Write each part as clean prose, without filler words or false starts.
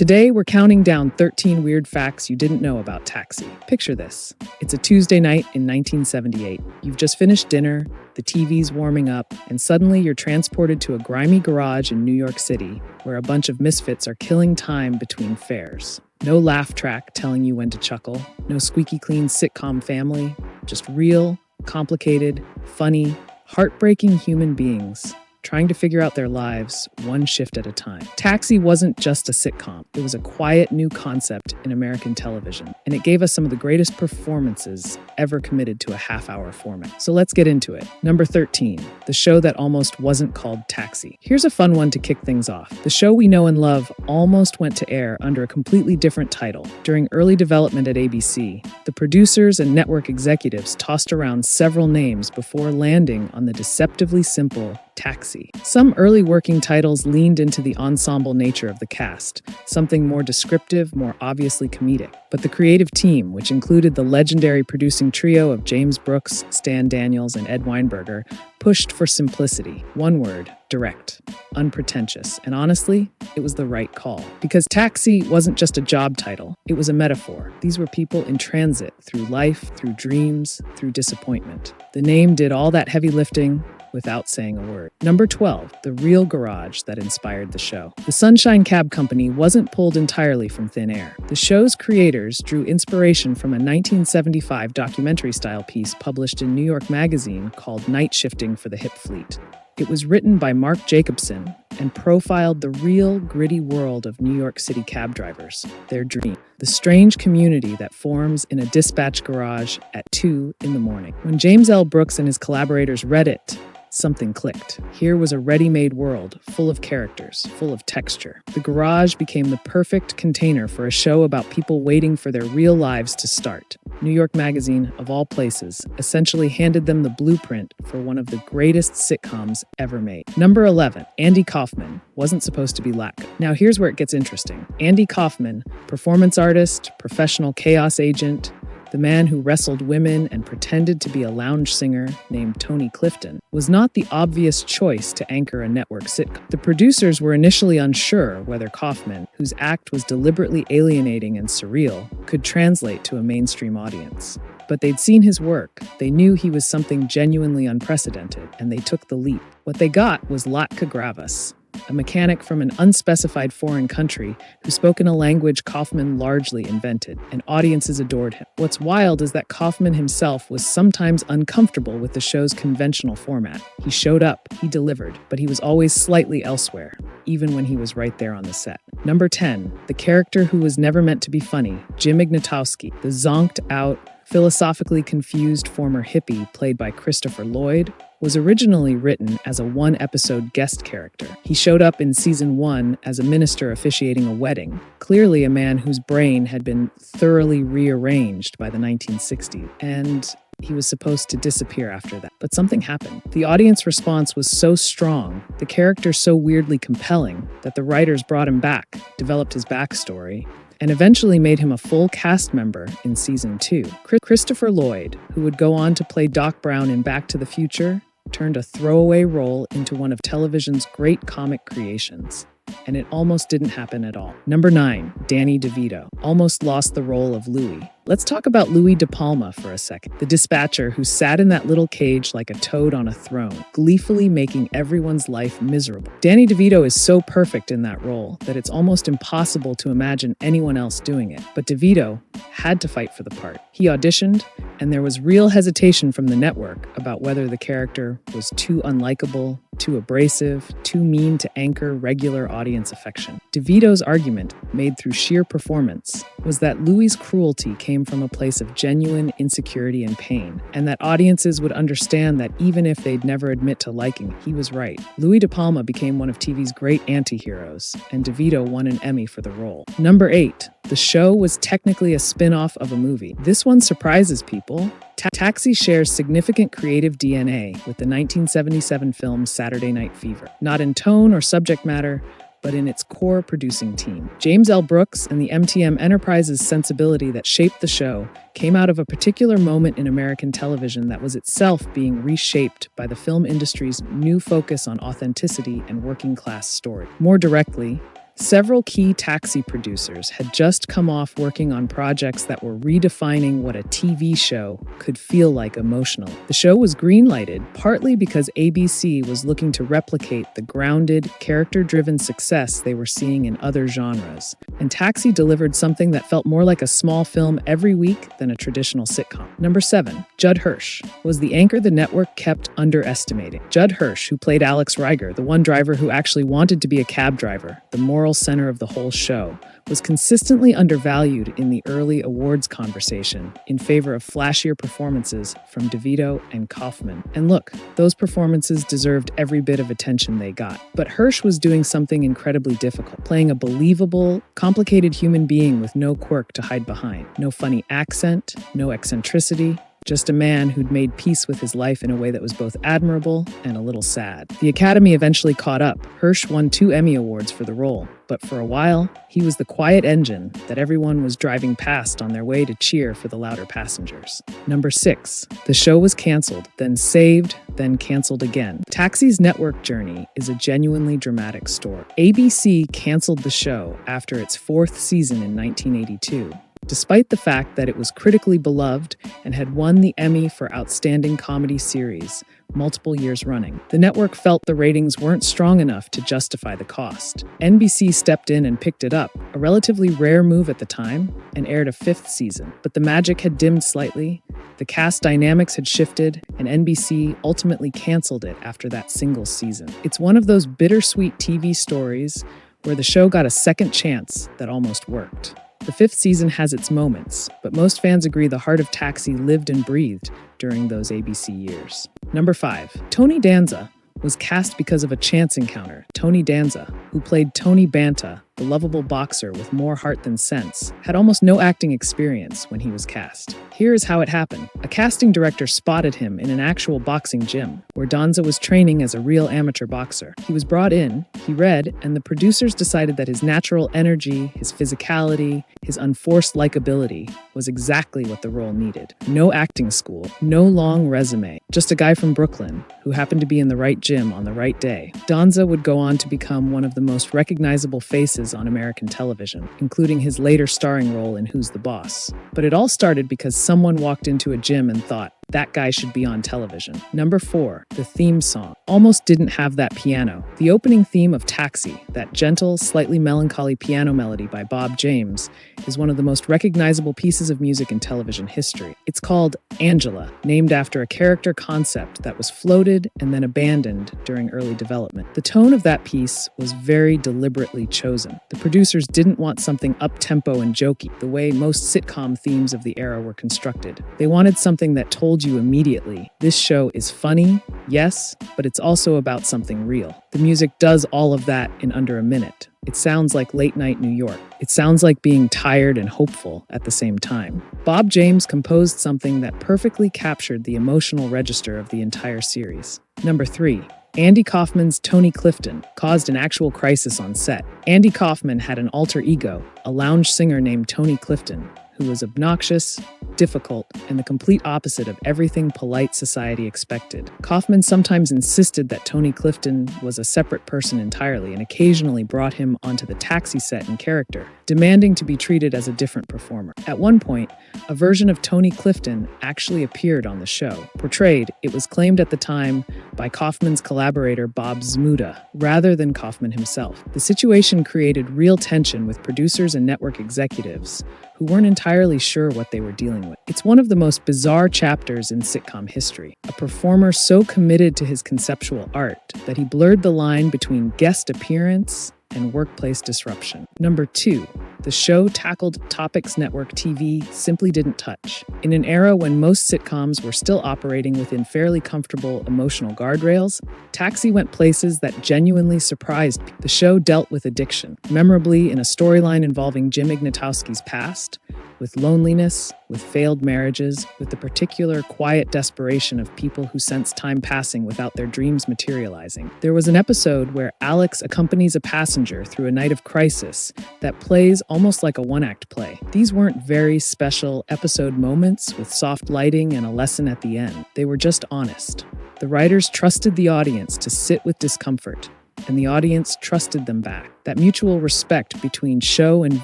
Today, we're counting down 13 weird facts you didn't know about Taxi. Picture this. It's a Tuesday night in 1978. You've just finished dinner, the TV's warming up, and suddenly you're transported to a grimy garage in New York City where a bunch of misfits are killing time between fares. No laugh track telling you when to chuckle, no squeaky clean sitcom family, just real, complicated, funny, heartbreaking human beings trying to figure out their lives one shift at a time. Taxi wasn't just a sitcom. It was a quiet new concept in American television, and it gave us some of the greatest performances ever committed to a half-hour format. So let's get into it. Number 13, the show that almost wasn't called Taxi. Here's a fun one to kick things off. The show we know and love almost went to air under a completely different title. During early development at ABC, the producers and network executives tossed around several names before landing on the deceptively simple Taxi. Some early working titles leaned into the ensemble nature of the cast, something more descriptive, more obviously comedic. But the creative team, which included the legendary producing trio of James Brooks, Stan Daniels, and Ed Weinberger, pushed for simplicity. One word: direct, unpretentious. And honestly, it was the right call. Because Taxi wasn't just a job title, it was a metaphor. These were people in transit through life, through dreams, through disappointment. The name did all that heavy lifting without saying a word. Number 12, the real garage that inspired the show. The Sunshine Cab Company wasn't pulled entirely from thin air. The show's creators drew inspiration from a 1975 documentary-style piece published in New York Magazine called Night Shifting for the Hip Fleet. It was written by Mark Jacobson and profiled the real, gritty world of New York City cab drivers, their dream, the strange community that forms in a dispatch garage at 2 a.m. When James L. Brooks and his collaborators read it, something clicked. Here was a ready-made world, full of characters, full of texture. The garage became the perfect container for a show about people waiting for their real lives to start. New York Magazine, of all places, essentially handed them the blueprint for one of the greatest sitcoms ever made. Number 11, Andy Kaufman wasn't supposed to be lacquer. Now here's where it gets interesting. Andy Kaufman, performance artist, professional chaos agent, the man who wrestled women and pretended to be a lounge singer named Tony Clifton, was not the obvious choice to anchor a network sitcom. The producers were initially unsure whether Kaufman, whose act was deliberately alienating and surreal, could translate to a mainstream audience. But they'd seen his work, they knew he was something genuinely unprecedented, and they took the leap. What they got was Latka Gravas, a mechanic from an unspecified foreign country who spoke in a language Kaufman largely invented, and audiences adored him. What's wild is that Kaufman himself was sometimes uncomfortable with the show's conventional format. He showed up, he delivered, but he was always slightly elsewhere, even when he was right there on the set. Number 10, the character who was never meant to be funny, Jim Ignatowski, the zonked-out, philosophically confused former hippie played by Christopher Lloyd, was originally written as a one-episode guest character. He showed up in season 1 as a minister officiating a wedding, clearly a man whose brain had been thoroughly rearranged by the 1960s, and he was supposed to disappear after that. But something happened. The audience response was so strong, the character so weirdly compelling, that the writers brought him back, developed his backstory, and eventually made him a full cast member in season 2. Christopher Lloyd, who would go on to play Doc Brown in Back to the Future, turned a throwaway role into one of television's great comic creations. And it almost didn't happen at all. Number 9, Danny DeVito, almost lost the role of Louie. Let's talk about Louis De Palma for a second, the dispatcher who sat in that little cage like a toad on a throne, gleefully making everyone's life miserable. Danny DeVito is so perfect in that role that it's almost impossible to imagine anyone else doing it. But DeVito had to fight for the part. He auditioned, and there was real hesitation from the network about whether the character was too unlikable, too abrasive, too mean to anchor regular audience affection. DeVito's argument, made through sheer performance, was that Louis' cruelty came from a place of genuine insecurity and pain, and that audiences would understand that even if they'd never admit to liking, he was right. Louis De Palma became one of TV's great anti-heroes, and DeVito won an Emmy for the role. Number 8, the show was technically a spin-off of a movie. This one surprises people. Taxi shares significant creative DNA with the 1977 film Saturday Night Fever, not in tone or subject matter, but in its core producing team. James L. Brooks and the MTM Enterprises sensibility that shaped the show came out of a particular moment in American television that was itself being reshaped by the film industry's new focus on authenticity and working-class story. More directly, Several key Taxi producers had just come off working on projects that were redefining what a TV show could feel like emotionally. The show was greenlighted partly because ABC was looking to replicate the grounded, character-driven success they were seeing in other genres. And Taxi delivered something that felt more like a small film every week than a traditional sitcom. Number 7, Judd Hirsch was the anchor the network kept underestimating. Judd Hirsch, who played Alex Riger, the one driver who actually wanted to be a cab driver, the moral center of the whole show, was consistently undervalued in the early awards conversation in favor of flashier performances from DeVito and Kaufman. And look, those performances deserved every bit of attention they got. But Hirsch was doing something incredibly difficult, playing a believable, complicated human being with no quirk to hide behind. No funny accent, no eccentricity, just a man who'd made peace with his life in a way that was both admirable and a little sad. The Academy eventually caught up. Hirsch won 2 Emmy Awards for the role, but for a while, he was the quiet engine that everyone was driving past on their way to cheer for the louder passengers. Number 6, the show was canceled, then saved, then canceled again. Taxi's network journey is a genuinely dramatic story. ABC canceled the show after its 4th season in 1982. Despite the fact that it was critically beloved and had won the Emmy for Outstanding Comedy Series multiple years running, the network felt the ratings weren't strong enough to justify the cost. NBC stepped in and picked it up, a relatively rare move at the time, and aired a 5th season. But the magic had dimmed slightly, the cast dynamics had shifted, and NBC ultimately canceled it after that single season. It's one of those bittersweet TV stories where the show got a second chance that almost worked. The 5th season has its moments, but most fans agree the heart of Taxi lived and breathed during those ABC years. Number 5, Tony Danza was cast because of a chance encounter. Tony Danza, who played Tony Banta, the lovable boxer with more heart than sense, had almost no acting experience when he was cast. Here is how it happened. A casting director spotted him in an actual boxing gym, where Danza was training as a real amateur boxer. He was brought in, he read, and the producers decided that his natural energy, his physicality, his unforced likability was exactly what the role needed. No acting school, no long resume, just a guy from Brooklyn who happened to be in the right gym on the right day. Danza would go on to become one of the most recognizable faces on American television, including his later starring role in Who's the Boss. But it all started because someone walked into a gym and thought, that guy should be on television. Number 4, the theme song, almost didn't have that piano. The opening theme of Taxi, that gentle, slightly melancholy piano melody by Bob James, is one of the most recognizable pieces of music in television history. It's called Angela, named after a character concept that was floated and then abandoned during early development. The tone of that piece was very deliberately chosen. The producers didn't want something up-tempo and jokey, the way most sitcom themes of the era were constructed. They wanted something that told you immediately, this show is funny, yes, but it's also about something real. The music does all of that in under a minute. It sounds like late night New York. It sounds like being tired and hopeful at the same time. Bob James composed something that perfectly captured the emotional register of the entire series. Number 3, Andy Kaufman's Tony Clifton caused an actual crisis on set. Andy Kaufman had an alter ego, a lounge singer named Tony Clifton, who was obnoxious, difficult, and the complete opposite of everything polite society expected. Kaufman sometimes insisted that Tony Clifton was a separate person entirely and occasionally brought him onto the Taxi set in character, demanding to be treated as a different performer. At one point, a version of Tony Clifton actually appeared on the show. Portrayed, it was claimed at the time, by Kaufman's collaborator Bob Zmuda, rather than Kaufman himself. The situation created real tension with producers and network executives who weren't entirely sure what they were dealing with. It's one of the most bizarre chapters in sitcom history. A performer so committed to his conceptual art that he blurred the line between guest appearance and workplace disruption. Number 2, the show tackled topics network TV simply didn't touch. In an era when most sitcoms were still operating within fairly comfortable emotional guardrails, Taxi went places that genuinely surprised people. The show dealt with addiction, memorably in a storyline involving Jim Ignatowski's past, with loneliness, with failed marriages, with the particular quiet desperation of people who sense time passing without their dreams materializing. There was an episode where Alex accompanies a passenger through a night of crisis that plays almost like a one-act play. These weren't very special episode moments with soft lighting and a lesson at the end. They were just honest. The writers trusted the audience to sit with discomfort, and the audience trusted them back. That mutual respect between show and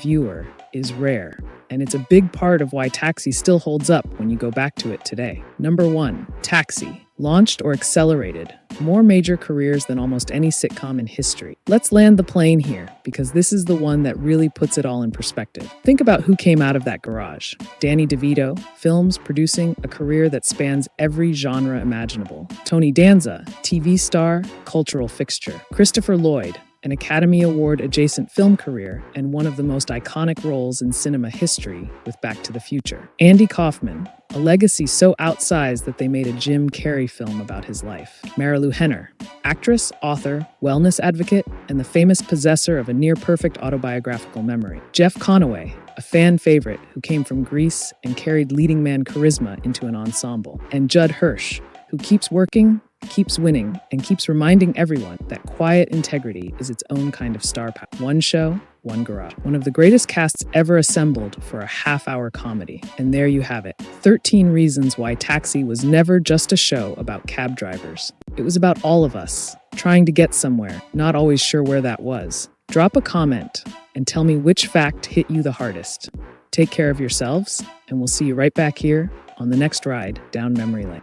viewer is rare, and it's a big part of why Taxi still holds up when you go back to it today. Number 1, Taxi. Launched or accelerated more major careers than almost any sitcom in history. Let's land the plane here, because this is the one that really puts it all in perspective. Think about who came out of that garage. Danny DeVito, films producing a career that spans every genre imaginable. Tony Danza, TV star, cultural fixture. Christopher Lloyd, an Academy Award-adjacent film career and one of the most iconic roles in cinema history with Back to the Future. Andy Kaufman, a legacy so outsized that they made a Jim Carrey film about his life. Marilu Henner, actress, author, wellness advocate, and the famous possessor of a near-perfect autobiographical memory. Jeff Conaway, a fan favorite who came from Greece and carried leading man charisma into an ensemble. And Judd Hirsch, who keeps working, keeps winning, and keeps reminding everyone that quiet integrity is its own kind of star power. One show, one garage. One of the greatest casts ever assembled for a half-hour comedy. And there you have it. 13 reasons why Taxi was never just a show about cab drivers. It was about all of us, trying to get somewhere, not always sure where that was. Drop a comment and tell me which fact hit you the hardest. Take care of yourselves, and we'll see you right back here on the next ride down memory lane.